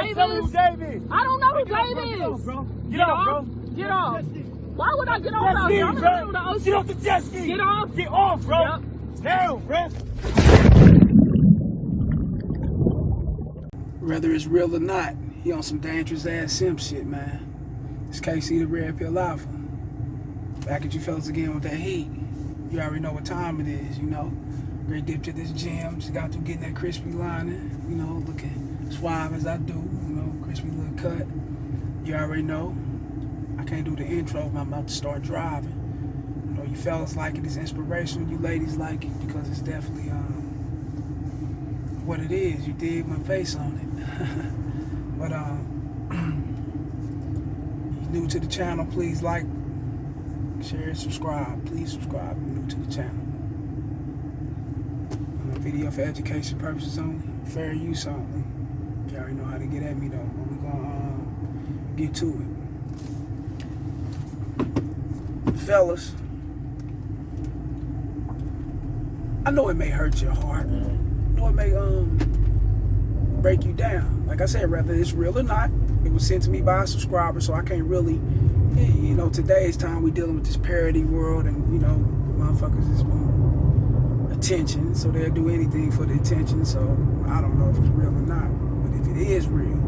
Dave Tell me who is? Dave is. I don't know who Get off, Dave bro. is. Get off, bro. Get off. Why would I get off Jet out ski, here? I'm in the middle of the bro. ocean. Get off the jet ski. Get off. Get off, bro. Yep. Down, bro. Whether it's real or not, he on some dangerous ass simp shit, man. It's KC the Red Pill Alpha. Back at you fellas again with that heat. You already know what time it is, you know. Great dip to this gym. Just got through getting that crispy lining, you know, looking suave as I do, you know, crispy little cut. You already know. I can't do the intro, but I'm about to start driving. You know, you fellas like it, it's inspirational. You ladies like it because it's definitely what it is. You dig my face on it. But you new to the channel, please like, share, and subscribe. Please subscribe if you're new to the channel. Video for education purposes only, fair use only. You already know how to get at me though, but we're gonna get to it. Fellas, I know it may hurt your heart. I know it may break you down. Like I said, whether it's real or not, it was sent to me by a subscriber, so I can't really, you know, today's time we dealing with this parody world, and you know, motherfuckers is attention, so they'll do anything for the attention. So I don't know if it's real or not, but if it is real,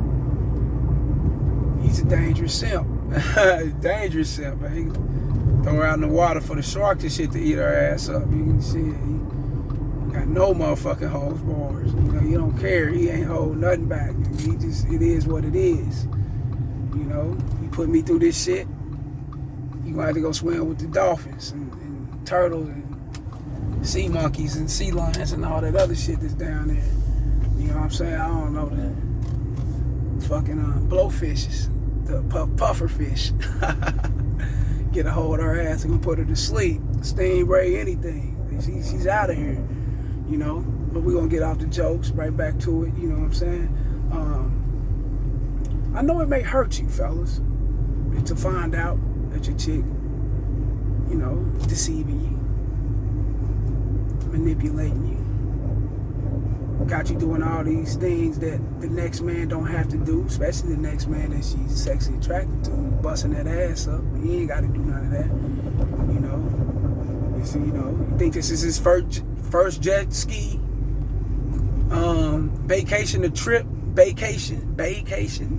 he's a dangerous simp. Dangerous simp, man. He throw her out in the water for the sharks and shit to eat her ass up. You can see it. He got no motherfucking holds bars. You know, you don't care. He ain't hold nothing back. He just, it is what it is. You know, you put me through this shit, you gonna have to go swim with the dolphins and turtles and sea monkeys and sea lions and all that other shit that's down there. You know what I'm saying? I don't know, the fucking blowfishes, the puffer fish. Get a hold of her ass and gonna put her to sleep. Stingray, anything. She's out of here, you know. But we're gonna get off the jokes, right back to it, you know what I'm saying? I know it may hurt you, fellas, to find out that your chick, you know, deceiving you, manipulating you, got you doing all these things that the next man don't have to do, especially the next man that she's sexually attracted to, busting that ass up. He ain't got to do none of that, you know. You know, you think this is his first jet ski vacation, a trip, vacation.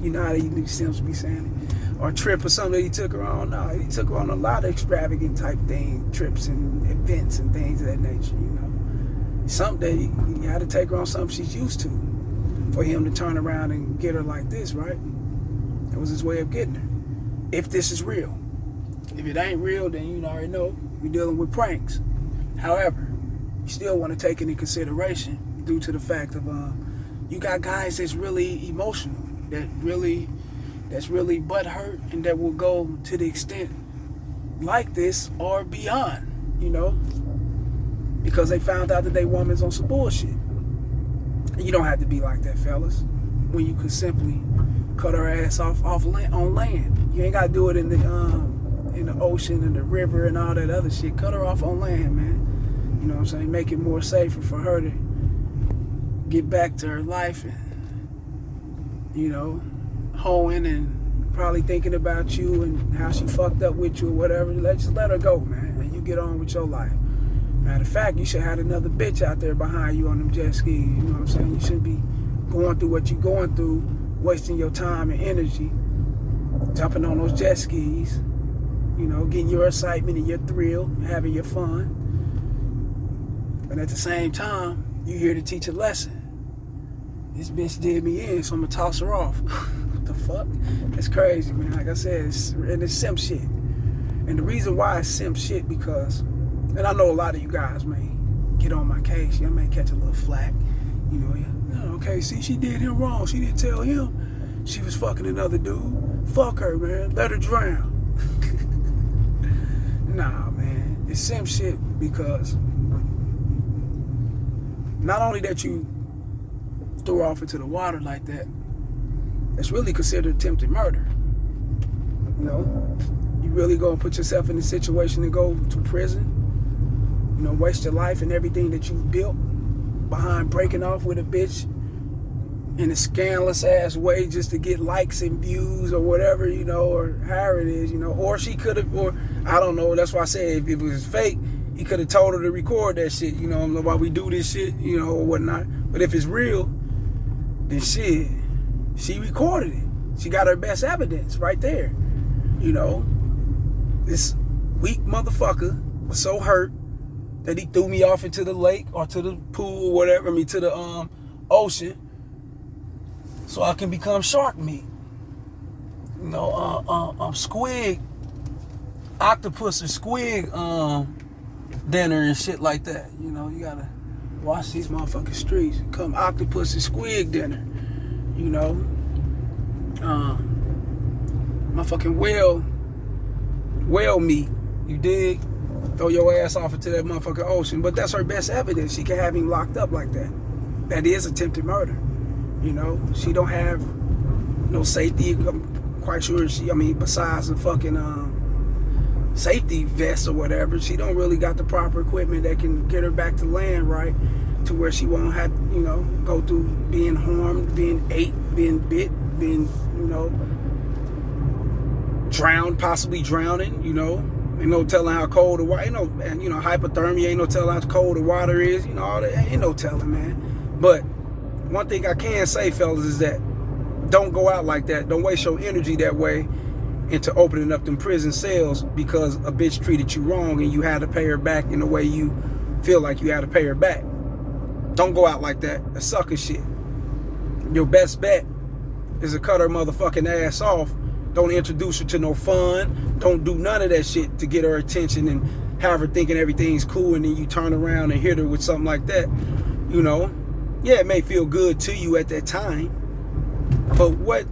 You know how these simps be saying it, or trip or something that he took her on. No, he took her on a lot of extravagant type things, trips and events and things of that nature, you know. Something he had to take her on something she's used to for him to turn around and get her like this, right? That was his way of getting her. If this is real. If it ain't real, then you already know we're dealing with pranks. However, you still want to take it into consideration due to the fact of you got guys that's really emotional, that's really butthurt, and that will go to the extent like this or beyond, you know, because they found out that they woman's on some bullshit. You don't have to be like that, fellas, when you could simply cut her ass off on land. You ain't gotta do it in the ocean and the river and all that other shit. Cut her off on land, man. You know what I'm saying? Make it more safer for her to get back to her life and, you know, hoeing and probably thinking about you and how she fucked up with you or whatever. Just let her go, man, and you get on with your life. Matter of fact, you should have another bitch out there behind you on them jet skis. You know what I'm saying? You shouldn't be going through what you're going through, wasting your time and energy, jumping on those jet skis, you know, getting your excitement and your thrill, having your fun. But at the same time, you're here to teach a lesson. This bitch did me in, so I'm gonna toss her off. What the fuck? That's crazy, man. Like I said, it's simp shit. And the reason why it's simp shit because, and I know a lot of you guys may get on my case. I may catch a little flack. You know, okay, see, she did him wrong. She didn't tell him she was fucking another dude. Fuck her, man. Let her drown. Nah, man. It's simp shit because not only that you threw her off into the water like that, that's really considered attempted murder. You know, you really gonna put yourself in a situation to go to prison, you know, waste your life and everything that you've built behind breaking off with a bitch in a scandalous ass way just to get likes and views or whatever, you know, or however it is, you know. Or she could have, or I don't know. That's why I said if it was fake, he could have told her to record that shit, you know, while we do this shit, you know, or whatnot. But if it's real, then shit, she recorded it. She got her best evidence right there, you know. This weak motherfucker was so hurt that he threw me off into the lake or to the pool or whatever, to the ocean, so I can become shark meat. You know, squid, octopus or squid dinner and shit like that. You know, you gotta watch these motherfucking streets. Come octopus and squid dinner. You know, motherfucking whale meat. You dig? Throw your ass off into that motherfucking ocean. But that's her best evidence. She can have him locked up like that. That is attempted murder. You know, she don't have no safety. I'm quite sure besides the fucking safety vest or whatever, she don't really got the proper equipment that can get her back to land right, to where she won't have, you know, go through being harmed, being ate, being bit, being, you know, drowned, possibly drowning, you know. Ain't no telling how cold the water, ain't no, you know, hypothermia, ain't no telling how cold the water is, you know, all that, ain't no telling, man. But one thing I can say, fellas, is that don't go out like that. Don't waste your energy that way into opening up them prison cells because a bitch treated you wrong and you had to pay her back in the way you feel like you had to pay her back. Don't go out like that. That's sucker shit. Your best bet is to cut her motherfucking ass off. Don't introduce her to no fun. Don't do none of that shit to get her attention and have her thinking everything's cool, and then you turn around and hit her with something like that. You know, yeah, it may feel good to you at that time, but what,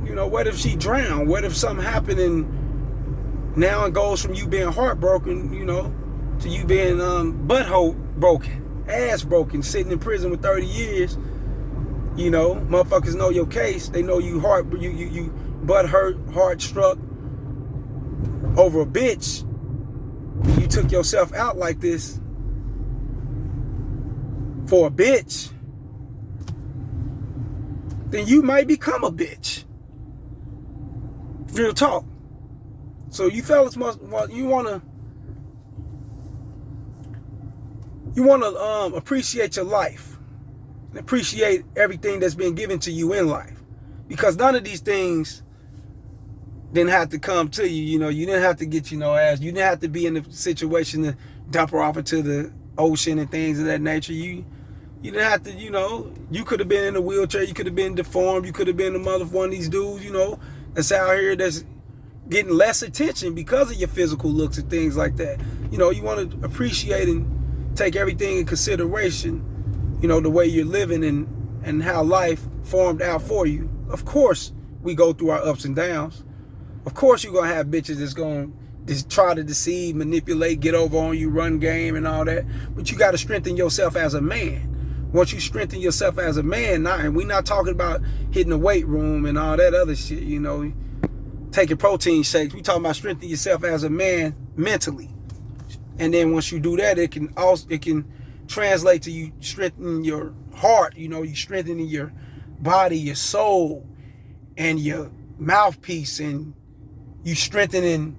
you know, what if she drowned? What if something happened and now it goes from you being heartbroken, you know, to you being butthole broken, ass broken, sitting in prison with 30 years. You know, motherfuckers know your case. They know you butt hurt, heart struck over a bitch. You took yourself out like this for a bitch. Then you might become a bitch. Real talk. So you fellas you wanna appreciate your life and appreciate everything that's been given to you in life, because none of these things didn't have to come to you. You know, you didn't have to get you no ass. You didn't have to be in the situation to dump her off into the ocean and things of that nature. You didn't have to, you know, you could have been in a wheelchair, you could have been deformed, you could have been one of these dudes, you know, that's out here that's getting less attention because of your physical looks and things like that. You know, you want to appreciate and take everything in consideration, you know, the way you're living and how life formed out for you. Of course, we go through our ups and downs. Of course, you're going to have bitches that's going to just try to deceive, manipulate, get over on you, run game and all that. But you got to strengthen yourself as a man. Once you strengthen yourself as a man, and we're not talking about hitting the weight room and all that other shit, you know, taking protein shakes. We talking about strengthening yourself as a man mentally. And then once you do that, it can translate to you strengthening your heart, you know, you strengthening your body, your soul, and your mouthpiece, and you strengthening,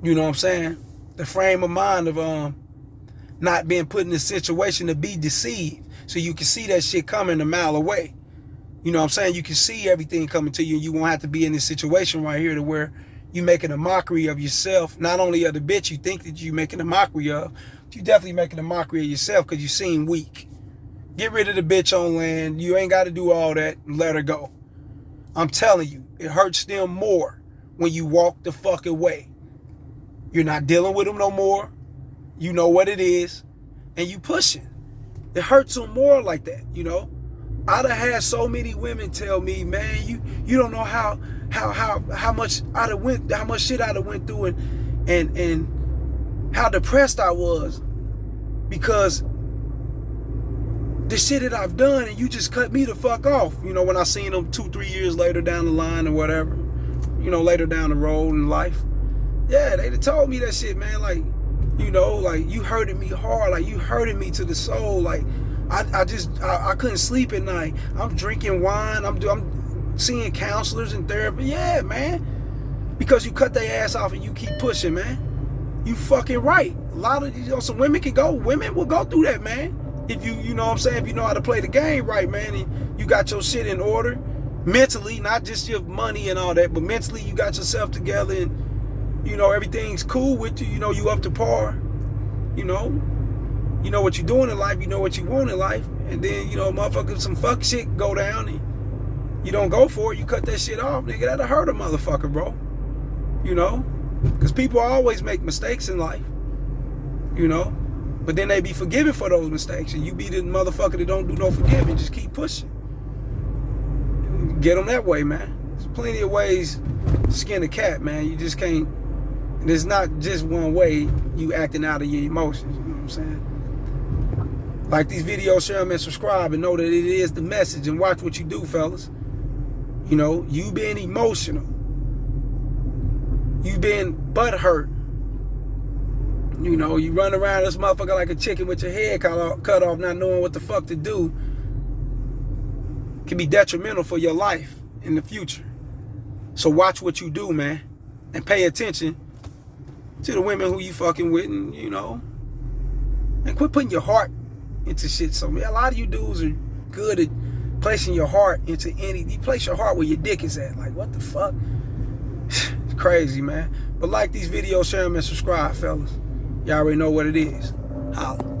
you know what I'm saying, the frame of mind of not being put in a situation to be deceived. So you can see that shit coming a mile away. You know what I'm saying? You can see everything coming to you, and you won't have to be in this situation right here to where you making a mockery of yourself. Not only of the bitch you think that you making a mockery of, but you definitely making a mockery of yourself because you seem weak. Get rid of the bitch on land. You ain't got to do all that and let her go. I'm telling you, it hurts them more when you walk the fuck away. You're not dealing with them no more. You know what it is, and you pushing. It hurts them more like that, you know. I done had so many women tell me, man, you don't know how much shit I done went through and how depressed I was because the shit that I've done, and you just cut me the fuck off. You know, when I seen them 2-3 years later down the line or whatever, you know, later down the road in life. Yeah, they told me that shit, man. Like, you know, like, you hurting me hard. Like, you hurting me to the soul. Like, I couldn't sleep at night. I'm drinking wine. I'm seeing counselors and therapy. Yeah, man. Because you cut their ass off and you keep pushing, man. You fucking right. A lot of, some women will go through that, man. If you know what I'm saying, if you know how to play the game right, man, and you got your shit in order, mentally, not just your money and all that, but mentally you got yourself together and, everything's cool with you, you up to par, you know what you're doing in life, you know what you want in life, and then, motherfucker, some fuck shit go down and you don't go for it, you cut that shit off, nigga, that'll hurt a motherfucker, bro, because people always make mistakes in life, but then they be forgiven for those mistakes, and you be the motherfucker that don't do no forgiving, just keep pushing. Get them that way, man. There's plenty of ways to skin a cat, man. You just can't, there's not just one way you acting out of your emotions, you know what I'm saying? Like these videos, share them and subscribe and know that it is the message, and watch what you do, fellas. You being emotional, you being butthurt, you run around this motherfucker like a chicken with your head cut off, not knowing what the fuck to do, can be detrimental for your life in the future. So watch what you do, man, and pay attention to the women who you fucking with, and and quit putting your heart into shit. So man, a lot of you dudes are good at placing your heart into you place your heart where your dick is at. Like, what the fuck? It's crazy, man. But like these videos, share them and subscribe, fellas. Y'all already know what it is. Holla.